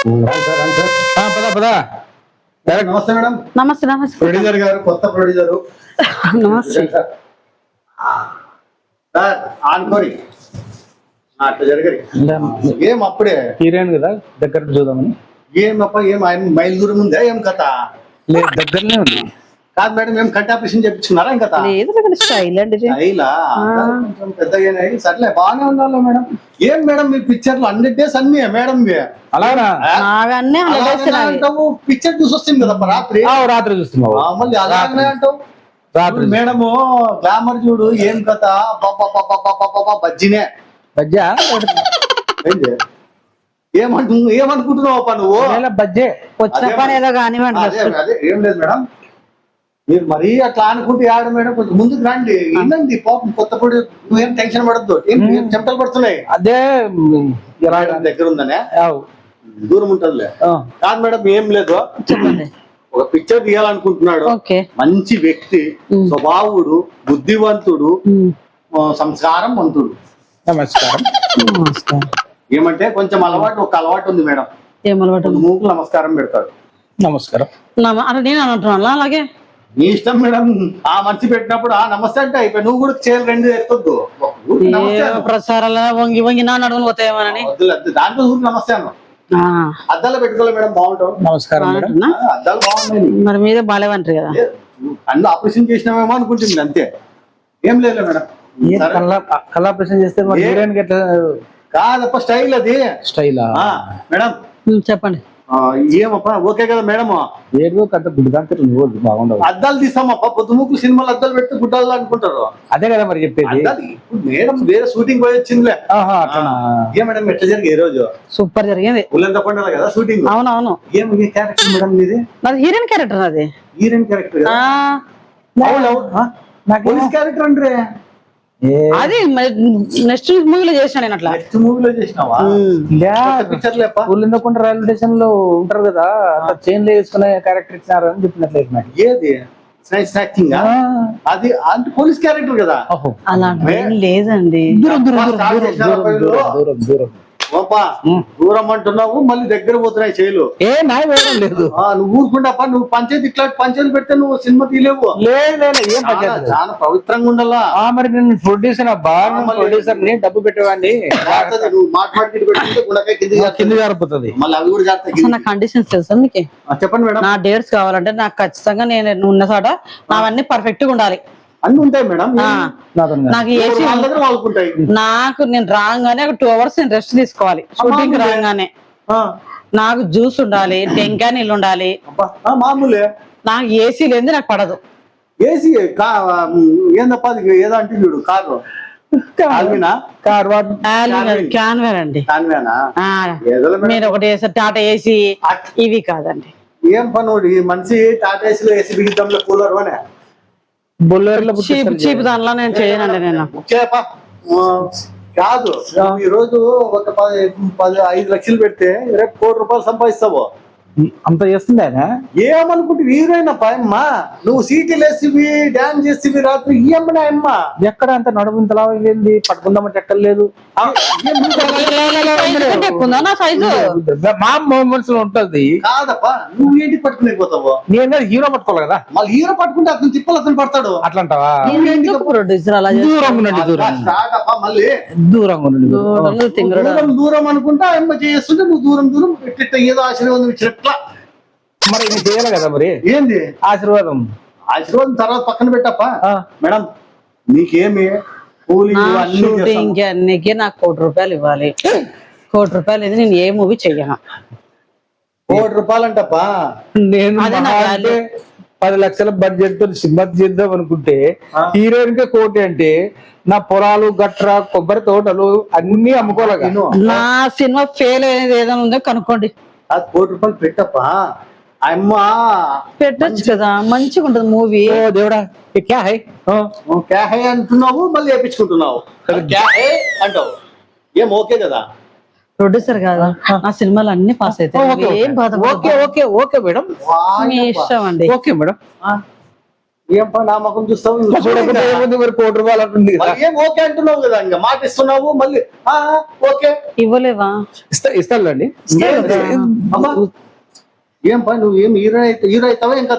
నమస్తే మేడం. నమస్తే నమస్తే ప్రొడ్యూసర్ గారు, కొత్త ప్రొడ్యూసర్. నమస్తే సార్ ఆనుకోరి అట్లా జరగరి. ఏం అప్పుడే హీరోయిన్ కదా దగ్గర చూద్దామని. ఏమప్ప ఏం ఆయన మైల్ దూరం ఉందా ఏం కథ? లేదు దగ్గరనే ఉంది. కాదు మేడం, ఏం కంటి ఆపరేషన్ చేపించుకున్నారా ఏం కథ? లేదు స్టైల్ అండి స్టైలా? కొంచెం పెద్దగా సర్లే బాగానే ఉండాలి మేడం. ఏం మేడం మీ పిక్చర్లు 100 days అన్ని మేడం అలాగా అంటావు? పిక్చర్ చూసి వస్తుంది కదా రాత్రి రాత్రి చూస్తున్నావు మళ్ళీ అలాగనే అంటావు రాత్రి. మేడము గ్లామర్ చూడు ఏం కథ? బజ్జినే బజ్జా ఏమనుకుంటున్నావు నువ్వు? బజ్జే వచ్చిన పని ఏదో కానివ్వండి. అదే ఏం లేదు మేడం, మీరు మరీ అట్లా అనుకుంటే ఆడ మేడం కొంచెం ముందుకు రండి. ఏంటండి పాపం కొత్త పొడి, నువ్వేం టెన్షన్ పడద్దు. ఏం చెమటలు పడుతున్నాయి? అదే దగ్గర ఉందనే దూరం ఉంటుందిలే. కాదు మేడం ఏం లేదు, చెప్పండి. ఒక పిక్చర్ తీయాలనుకుంటున్నాడు. మంచి వ్యక్తి, స్వభావుడు, బుద్ధివంతుడు, సంస్కారవంతుడు. నమస్కారం. ఏమంటే కొంచెం అలవాటు, ఒక అలవాటు ఉంది మేడం. ఏం అలవాటు? మూకులు నమస్కారం పెడతాడు. నమస్కారం అంటే నేను అంటున్నా అలాగే నీ ఇష్టం మేడం. ఆ మనిషి పెట్టినప్పుడు ఆ నమస్తే అంటే అయిపోయి నువ్వు కూడా చేయాలి. 2 ఎత్తొద్దు. ప్రసారాల వంగి వంగి నా నడుములు పోతాయేమోనని దాంట్లో ఊరికి నమస్తే అన్న అద్దాలు పెట్టుకోవాలి మేడం, బాగుంటావు. నమస్కారం. అద్దాలు బాగున్నాయి. మరి మీదే బాగాలేవంటారు కదా. అన్ని ఆపరేషన్ చేసినామేమో అనుకుంటుంది అంతే, ఏం లేదు మేడం. కళా ఆపరేషన్ చేస్తే హీరోయిన్ కాదప్ప స్టైల్ అది. స్టైలా మేడం? చెప్పండి. ఏమప్ప ఓకే కదా మేడం? ఏదో కథ గుడ్డంతా బాగుండవు. అద్దాలు తీసామప్ప, పొద్దుముక్కు సినిమాలు అద్దాలు పెడితే గుడ్డాలు అనుకుంటారు. అదే కదా మరి చెప్పేది. ఇప్పుడు మేడం వేరే షూటింగ్ పోయి వచ్చిందిలే. ఏ మేడం ఎట్లా జరిగింది ఈ రోజు? సూపర్ జరిగింది. ఉల్లంత కొండల కదా షూటింగ్. అవునవును. ఏం క్యారెక్టర్ మేడం ఇది? నాది హీరోయిన్ క్యారెక్టర్. అది హీరోయిన్ క్యారెక్టర్. పోలీస్ క్యారెక్టర్ అంటే అది నెక్స్ట్ మూవీలో చేసాను నేను. అట్లా నెక్స్ట్ మూవీలో చేసినావా? పిక్చర్ లేప ఉల్లిందకుంట రైల్వే స్టేషన్ లో ఉంటారు కదా, చైన్ లో వేసుకునే క్యారెక్టర్ ఇచ్చినారు అని చెప్పినట్లేదు నాకు. ఏది స్నాచింగ్? అది అంటే పోలీస్ క్యారెక్టర్ కదా. అలాంటి లేదండి. దూరం దూరం దూరం అంటున్నావు, మళ్ళీ దగ్గర పోతున్నాయి చేయలు. ఏ నాయ వేయడం లేదు. నువ్వు ఊరుకుంటా, నువ్వు పంచాయతీ ఇట్లాంటి పంచాయతీ పెడితే నువ్వు సినిమా తీయలేవు. లేదు చాలా పవిత్రంగా ఉండాలా. మరి నేను ప్రొడ్యూసర్ ప్రొడ్యూసర్ ని డబ్బు పెట్టేవాడిని. నువ్వు మాట్లాడి పెట్టుకుంటే గుండెకాయ కింద జారిపోతుంది. మళ్ళీ అవి కూడా జాగ్రత్త. నా కండిషన్స్ తెలుసా మీకు? చెప్పండి మేడం. నా డేట్స్ కావాలంటే నాకు ఖచ్చితంగా నేను ఉన్న చోట నావన్నీ పర్ఫెక్ట్ గా ఉండాలి. అన్ని ఉంటాయి మేడం. నాకు ఏసీ నాకు నేను రాగానే ఒక 2 hours నేను రెస్ట్ తీసుకోవాలి. షూటింగ్ రాగానే నాకు జ్యూస్ ఉండాలి, టెంకాయ నీళ్ళు ఉండాలి. మామూలే. నాకు ఏసీ లేని నాకు పడదు. ఏసీ ఏందప్ప ఏదో అంటే చూడు కారు క్యాన్వేర్ అండి. మీరు ఒకటి టాటా ఏసీ ఇవి కాదండి. ఏం పని మనిషి టాటా ఏసీలో ఏసీ బిగిద్దాంలో కూలర్ అనే చీప్ దానిలో నేను చేయనండి. నేను కాదు, ఈ రోజు ఒక 5 లక్షలు పెడితే రేపు 1 కోటి రూపాయలు సంపాదిస్తావు. అంత చేస్తుంది ఆయన. ఏమనుకుంటే హీరోయిన్ అమ్మా, నువ్వు సీటీలు వేసివి, డాన్స్ చేసివి రాత్రి ఇమ్మనే అమ్మా. ఎక్కడ అంత నడుముంతలా అయింది, పట్టుకుందామంటే ఎక్కర్లేదు. మా మనసులో ఉంటది. కాదప్పా, నువ్వు ఏంటి పట్టుకునే పోతావు? నేను హీరో పట్టుకోవాలి కదా. మళ్ళీ హీరో పట్టుకుంటే అతను తిప్పలు అతను పడతాడు. అట్లంటావా? దూరం అనుకుంటా అమ్మ చేస్తుంటే నువ్వు దూరం దూరం ఏదో ఆశీర్వాదం ఇచ్చినట్లా. మరి నేను చేయాలి కదా. మరి ఏంది ఆశీర్వాదం? ఆశీర్వాదం తర్వాత పక్కన పెట్టప్ప. మేడం నీకేమి షూటింగ్ అన్నికి నాకు 1 కోటి రూపాయలు ఇవ్వాలి. 1 కోటి రూపాయలు ఇది నేను ఏ మూవీ చెయ్యను. 1 కోటి రూపాయలు అంటప్పా. నేను 10 లక్షల బడ్జెట్ తో సినిమా చేద్దాం అనుకుంటే హీరోయిన్ కే 1 కోటి అంటే నా పొలాలు గట్ర కొబ్బరి తోటలు అన్ని అమ్ముకోలేగా. నా సినిమా ఫెయిల్ అనేది ఏదైనా ఉందో కనుక్కోండి. అది 1 కోటి రూపాయలు పెట్టప్పా. అమ్మా పెట్టచ్చు కదా, మంచిగా ఉంటుంది మూవీ. దేవుడా క్యా హై అంటున్నావు, మళ్ళీ వేయించుకుంటున్నావు అంటావు. ఏం ఓకే కదా? ప్రొడ్యూసర్ కాదు, నా సినిమాలు అన్ని పాస్ అవుతాయి. ఏం బాధ. ఓకే ఓకే ఓకే మేడం, మీ ఇష్టం అండి. Okay madam. ఏం పని నా ముఖం చూస్తావు ఇంకా చూడకుండా ఏముంది మరి ₹1,00,00,000 అంటుంది కదా. మళ్ళీ ఏం ఓకే అంటున్నావు కదా, ఇంకా మాట ఇస్తున్నావు మళ్ళీ ఓకే ఇవ్వలేవా? ఇస్తానులేండి. అమ్మా ఏం పని నువ్వు ఏం హీరో అవుతావా ఇంకా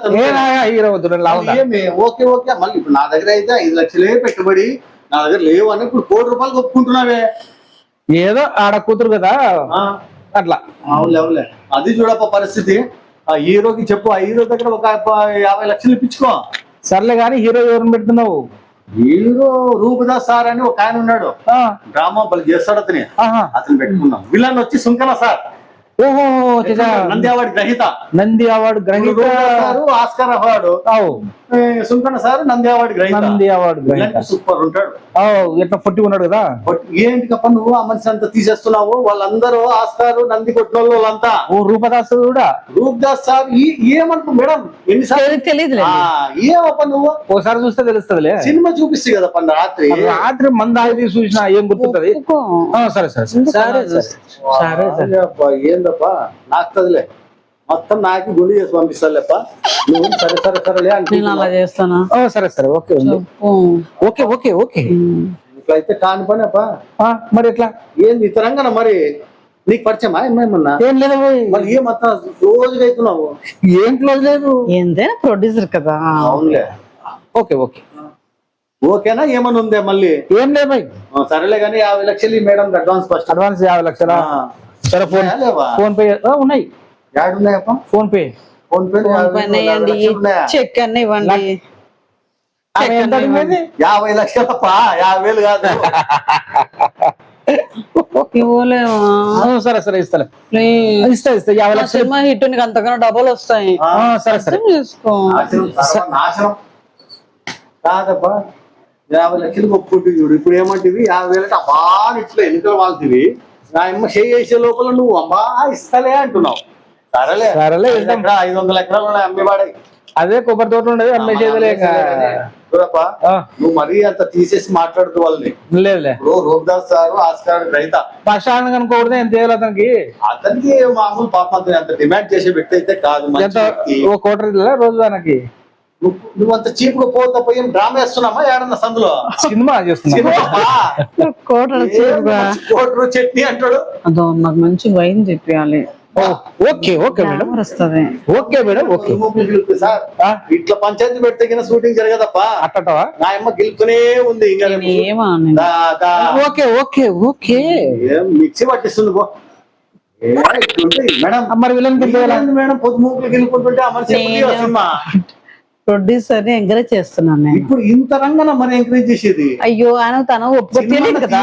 హీరో వద్దు లావుందా? ఏమి ఓకే ఓకే మళ్ళీ ఇప్పుడు నా దగ్గర అయితే 5 లక్షలే పెట్టుబడి నా దగ్గర లేవు అని ఇప్పుడు ₹1,00,00,000 ఒప్పుకుంటున్నావే. ఏదో ఆడ కూతురు కదా అట్లా. అవునులే అవునులే, అది చూడప్ప పరిస్థితి. ఆ హీరోకి చెప్పు, ఆ హీరో దగ్గర ఒక 50 లక్షలు ఇప్పించుకో. సర్లే గానీ హీరో ఎవరిని పెడుతున్నావు? హీరో రూపదాస్ సార్ అని ఒక ఆయన ఉన్నాడు, డ్రామా బలి చేస్తాడు అతని, అతను పెట్టుకున్నాం. విలన్ వచ్చి సుంకన సార్, ఓహో నంది అవార్డు గ్రహీత. నంది అవార్డు గ్రహీత, Oscar award. Sunkana sir Nandi award గ్రహీత. నంది అవార్డు గ్రహీత సూపర్ ఉంటాడు. ఎట్లా పొట్టి ఉన్నాడు కదా. ఏంటి కప్ప నువ్వు ఆ మనిషి అంతా తీసేస్తున్నావు? వాళ్ళందరూ ఆస్కార్ నంది కొట్టిన వాళ్ళంతా. ఓ రూపదాస్ కూడా, రూపదాస్ సార్ ఏమనుకో మేడం, ఎన్నిసార్లు తెలియదు. ఏమప్ప నువ్వు ఓసారి చూస్తే తెలుస్తుందిలే. సినిమా చూపిస్తే కదా పన్న రాత్రి మంది ఆగి చూసినా ఏం గుర్తుంటది. సరే సరే సరే సరే సరే ఏందప్పా నాకు కదిలే మొత్తం నాకి గుండె చేసి పంపిస్తాలేప్ప. నువ్వు సరే సరే సరేలే అలా చేస్తానా? సరే సరే ఓకే ఓకే ఓకే ఓకే. ఇట్లయితే కాని పని అప్ప. మరి ఎట్లా ఏంది ఇతరంగా మరి నీకు పరిచయమా ఏమన్నా? ఏం లేదు మళ్ళీ ఏమంతా రోజుగా అవుతున్నావు? ఏం క్లోజ్ లేదు, ఏందైనా ప్రొడ్యూసర్ కదా. అవునులే ఓకే ఓకే ఓకేనా ఏమన్నా ఉందే మళ్ళీ? ఏం లేదు సరేలే కానీ 50 లక్షలు మేడం అడ్వాన్స్ ఫస్ట్. అడ్వాన్స్ 50 లక్షలా? సరే ఫోన్ పే ఉన్నాయి. యాడున్నాయప్ప? ఫోన్ పే చెక్ అన్న ఇవ్వండి. 50 లక్షలు తప్ప 50,000 కాదు. ఇవ్వలేవా? సరే సరే ఇస్తా ఇస్తా 50 లక్షలు. సినిమా హిట్ నీకు అంతకన్నా డబ్బులు వస్తాయి. సరే సరే చేసుకో. నాశనం కాదప్పా, 50 లక్షలు ఒప్పుకుంటుంది చూడు. ఇప్పుడు ఏమంటివి 50,000 అమ్మా ఇట్లా ఎన్నికలు వాళ్తివి. నా అమ్మ చేసే లోపల నువ్వు అమ్మా ఇస్తలే అంటున్నావు. సరేలే సరేలే 500 ఎకరాలు అమ్మి వాడాయి. అదే కొబ్బరి తోట ఉండేది అమ్మేసేదిలే. చూడప్పా నువ్వు మరీ అంత తీసేసి మాట్లాడుతూ వాళ్ళని. లేదులే, రూపదాస్ సార్ ఆస్కార్ గ్రహీత. ప్రశాంత్ కనుకోకూడదు ఎంత చేయాలి అతనికి? అతనికి మామూలు పాప అంత డిమాండ్ చేసే వ్యక్తి అయితే కాదు. ₹1,00,00,000 రోజు దానికి. నువ్వు అంత చీప్ గా పోతా పోయి డ్రామా వేస్తున్నామా ఏడన్నా సందులో? సినిమా చేస్తున్నా. కోటరు చట్నీ అంటాడు. అదో నాకు మంచి వైన్ చెప్పాలి. ఓకే ఓకే మేడం వస్తుంది. Okay madam okay. సార్ ఇట్లా పంచాయతీ పెడితే కింద షూటింగ్ జరగదప్పా. అట్టవా? నా అమ్మ గెలుపుతూనే ఉంది ఇంకా. Okay okay okay. మిక్సీ పట్టిస్తుంది పో. మేడం మరి విలన్ మేడం పొద్దుమూకులు గెలుపుకుంటుంటే ఆ మనిషి సినిమా ప్రొడ్యూసర్ ని ఎంకరేజ్ చేస్తున్నాను నేను. ఇప్పుడు ఇంత రంగన మరి ఎంకరేజ్ చేసేది? అయ్యో తను తెలియదు కదా,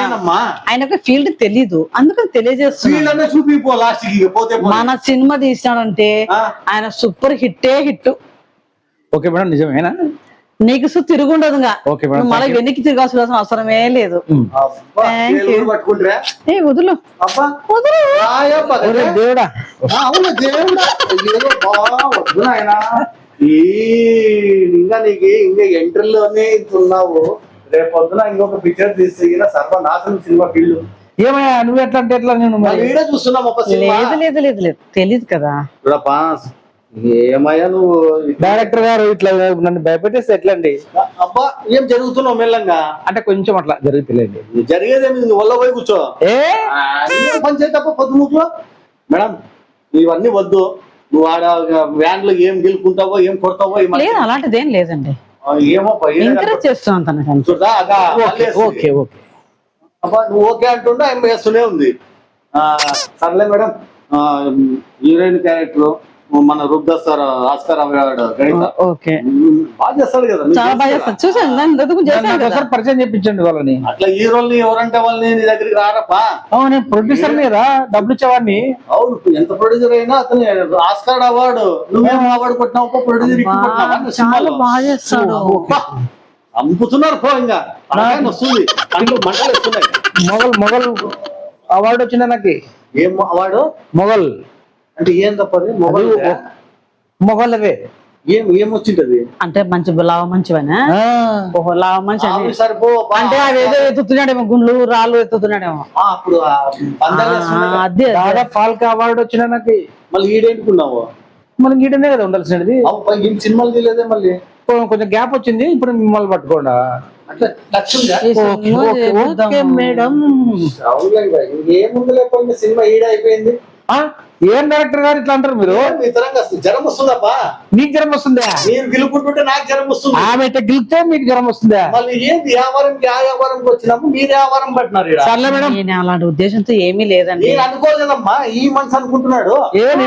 ఆయనకు ఫీల్డ్ తెలీదు, అందుకని తెలియజేస్తున్నా. చూపిపో లాస్ట్ పోతే. మన సినిమా తీసినాడంటే ఆయన సూపర్ హిట్టే హిట్. ఓకే మేడం నిజమేనా? నీకు తిరుగుండదు మళ్ళీ వెనక్కి తిరగాల్సిన అవసరమే లేదు. పట్టుకుంటారా? ఏ వదులు దేవుడా. అవును దేవుడా. ఇంకా నీకు ఇంకా ఎంట్రీలోనే ఇంతున్నావు. రేపొద్దున ఇంకొక పిక్చర్ తీస్తే సర్వనాశనం సినిమా ఫీల్డ్. ఏమయ్యా నువ్వు ఎట్లా అంటే ఎట్లా? నేను వీడియో చూస్తున్నాం. లేదు లేదు లేదు లేదు తెలీదు కదా. ఏమయ్యా నువ్వు డైరెక్టర్ గారు ఇట్లా నన్ను భయపెట్టేస్తే ఎట్లా అండి? అబ్బా ఏం జరుగుతున్నావు మెల్లంగా అంటే కొంచెం అట్లా జరుగుతులేండి. జరిగేదేమి వల్ల పోయి కూర్చో. పంచాయతీ తప్ప పొద్దుముకులో మేడం ఇవన్నీ వద్దు. నువ్వు ఆడ వ్యాన్ లో ఏం గెలుపుకుంటావో ఏం కొడతావో లేదు, అలాంటిది ఏం లేదండి. ఏమో ఎంకరేజ్ చేస్తున్నాను. ఓకే ఓకే అబ్బా నువ్వు ఓకే అంటుండే ఆయన వేస్తూనే ఉంది. సర్లే మేడం, హీరోయిన్ క్యారెక్టర్ మన రూపదాస్ సార్ ఆస్కార్ అవార్డు బాగా చేస్తాడు కదా. చాలా బాగా చేస్తాడు, చూసాను. పరిచయం చెప్పించండి వాళ్ళని. అట్లా హీరోల్ని ఎవరంటే వాళ్ళని నీ దగ్గరికి రారప్పా. అవును ప్రొడ్యూసర్ మీద డబ్బులు ఇచ్చేవాడిని. అవును ఎంత ప్రొడ్యూసర్ అయినా అతను ఆస్కార్ అవార్డు నువ్వేం అవార్డు కొట్టినావు ప్రొడ్యూసర్ బాగా చేస్తాడు. అమ్ముతున్నారు పో ఇంకా వస్తుంది అందులో మంటలు వస్తున్నాయి. మొగల్ అవార్డు వచ్చిందా నాకు? ఏం అవార్డు? మొగల్ అంటే ఏం తప్పది? మొగలవే ఏమొచ్చింటది అంటే మంచి లావ మంచివనా? లావ మంచి సరిపో అంటే అదేదో ఎత్తుతున్నాడేమో, గుండ్లు రాళ్ళు ఎత్తుతున్నాడేమో. అప్పుడు అదే ఫాల్కా అవార్డు వచ్చిన నాకు. మళ్ళీ ఈడేంటుకున్నావు? మళ్ళీ ఈడనే కదా ఉండాల్సినది. సినిమాలు తీయలేదే మళ్ళీ? కొంచెం గ్యాప్ వచ్చింది, ఇప్పుడు మిమ్మల్ని పట్టుకోండా. అట్లా టచ్ ఉందా? ఈ సినిమా చేద్దాము. మేడం. అవునులే ఇక. ఇంకేముంది లేకపోతే సినిమా ఈడైపోయింది. ఏం డైరెక్టర్ గారు ఇట్లా అంటారు మీరు? మీ తరంగా జ్వరం వస్తుందప్పా. నీకు జ్వరం వస్తుందా? మీరు గెలుపుకుంటుంటే నాకు జ్వరం వస్తుంది. ఆమె ఇట్లా గెలిస్తే మీకు జ్వరం వస్తుందా? మళ్ళీ ఏంది వ్యాపారంకి ఆ వ్యాపారంకి వచ్చినప్పుడు మీరు వ్యాపారం పట్టినారు ఈడ. సర్లే మేడం. నేను అలాంటి ఉద్దేశంతో ఏమీ లేదండి. నేను అనుకోదు కదమ్మా, ఈ మనసు అనుకుంటున్నాడు. అట్లేం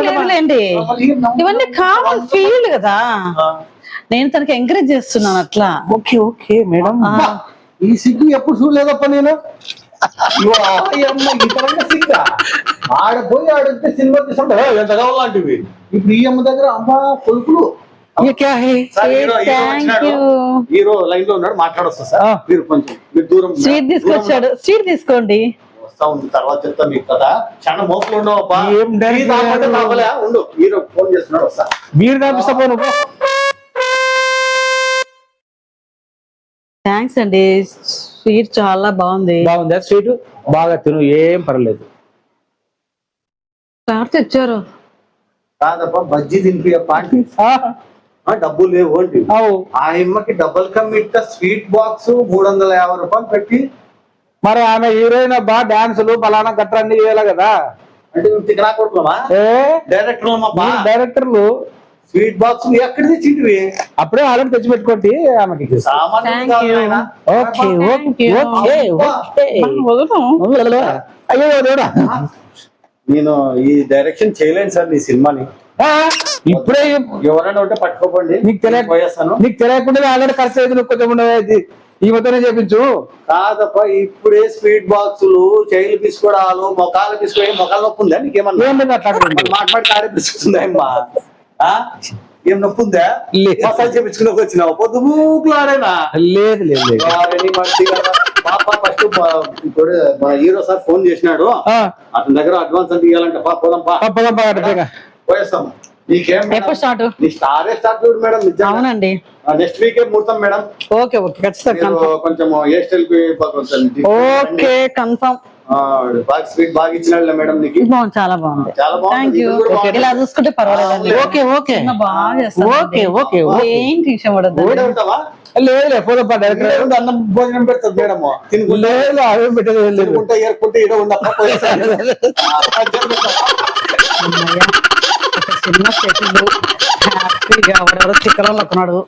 లేదులేండి, మళ్ళీ ఏం నవ్వు- ఇవన్నీ కామన్ ఫీల్ కదా. నేను తనకి ఎంకరేజ్ చేస్తున్నాను అట్లా. Okay okay madam. అబ్బా, ఈ సిగ్గు ఎప్పుడు చూడలేదప్ప నేను. ఇగో ఆ అమ్మ ఈ తరంగా సిగ్గా ఆడపోయి ఆడితే సినిమా తీసుకుంటా ఎంత కావాలంటివి. ఇప్పుడు ఈ అమ్మ దగ్గర అమ్మ కొలుపులు. ये क्या है? సార్, హీరో థ్యాంక్ వచ్చినాడు. యూ. హీరో లైన్ లో ఉన్నాడు, మాట్లాడొస్తా సార్. మీరు కొంచెం మీరు దూరం స్వీట్ తీసుకొచ్చాడు, స్వీట్ తీసుకోండి. వస్తా ఉంది, తర్వాత చెప్తా మీకు కదా. చాలా మోసలు ఉండవప్పా. ఏం డైరెక్ట్ ఉండు, హీరో ఫోన్ చేస్తున్నాడు, వస్తా. మీరు కనిపిస్తా పోను. థ్యాంక్స్ అండి, స్వీట్ చాలా బాగుంది. బాగుందా స్వీట్? బాగా తిను, ఏం పర్లేదు. ఎవరు తెచ్చారు? కాదప్ప, బజ్జీ తినిపియప్ప అంటే డబ్బులు లేవు అంటే. అవు ఆ అమ్మకి డబుల్ కమిట్ స్వీట్ బాక్స్ 350 రూపాయలు పెట్టి. మరి ఆమె హీరోయిన్ బా డాన్సులు పలానా గట్ర అన్ని చేయాలి కదా. అంటే మేము తిక్కనా కొడుకున్నామా? డైరెక్టర్ డైరెక్టర్లు స్వీట్ బాక్స్ ఎక్కడ తెచ్చింటివి? అప్పుడే ఆల్రెడీ తెచ్చి పెట్టుకోండి ఆమెకి. సామాన్యుడు Thank కాదు you. నాయనా. Okay Thank you. Okay okay. వదలను. అయ్యో దేవుడా. నేను ఈ డైరెక్షన్ చేయలేను సార్ నీ సినిమాని. ఆ, ఇప్పుడే ఎవరైనా ఉంటే పట్టుకోకండి, నీకు తెలియక పోయేస్తాను. నీకు తెలియకుండా ఆల్రెడీ ఖర్చు అయింది, నువ్వు కొంచెం ఉండేది ఈ మొత్తం చేపించు. కాదప్ప, ఇప్పుడే స్వీట్ బాక్సులు, చైలు తీసుకోవడాలు, మొఖాలు తీసుకోవడం, మొఖాలు నొప్పి ఉందా నీకేమన్నా? ఏం లేదు అట్లా మాట్లాడి కాడే తీసుకుందా అమ్మా? ఏం నొప్పి ఉందా? లేదు. మసాలా చేపించుకుని వచ్చినావు, పొద్దు మూకులాడేనా? లేదు లేదు లేదు. ఫస్ట్ ఇప్పుడు మా హీరో సార్ ఫోన్ చేసినాడు, ఆ, అతని దగ్గర అడ్వాన్స్ అంటే ఇవ్వాలంటే పోదాం పా. పదం పద. పోయేస్తాం. నీకేం ఎప్పుడు స్టార్ట్? నీ స్టారే స్టార్ట్ చూడు మేడం. నిజంగా అవునండి. నెక్స్ట్ వీకే ముహూర్తం మేడం. ఓకే ఓకే, ఖచ్చితంగా మీరు కన్ఫర్మ్. కొంచెం హెయిర్ స్టైల్ కి కొంచెం ఓకే కన్ఫర్మ్. బాగా స్వీట్ బాగా ఇచ్చినాడులే మేడం నీకు. బాగుంది, చాలా బాగుంది. చాలా బాగుంది. Thank you. ఇది కూడా బాగుంది. ఇలా చూసుకుంటే పర్వాలేదండి. ఓకే ఓకే చిన్న బాగా చేస్తాను. Okay okay okay. ఏంటి విషయం పడద్దు. ఈడే ఉంటావా? లేదు పోదాం పా డైరెక్టర్. ఈడే ఉండి అన్నం భోజనం పెడతాది మేడం. తినుకుంటే లేదు అవేం పెట్టేది ఏం లేదు. తినుకుంటే ఏరుకుంటే ఈడ ఉండప్ప పోయేస్తాను. ఒక చిన్న సెటిల్ హ్యాపీగా ఎవరెవరో చిక్కలలో ఉన్నాడు.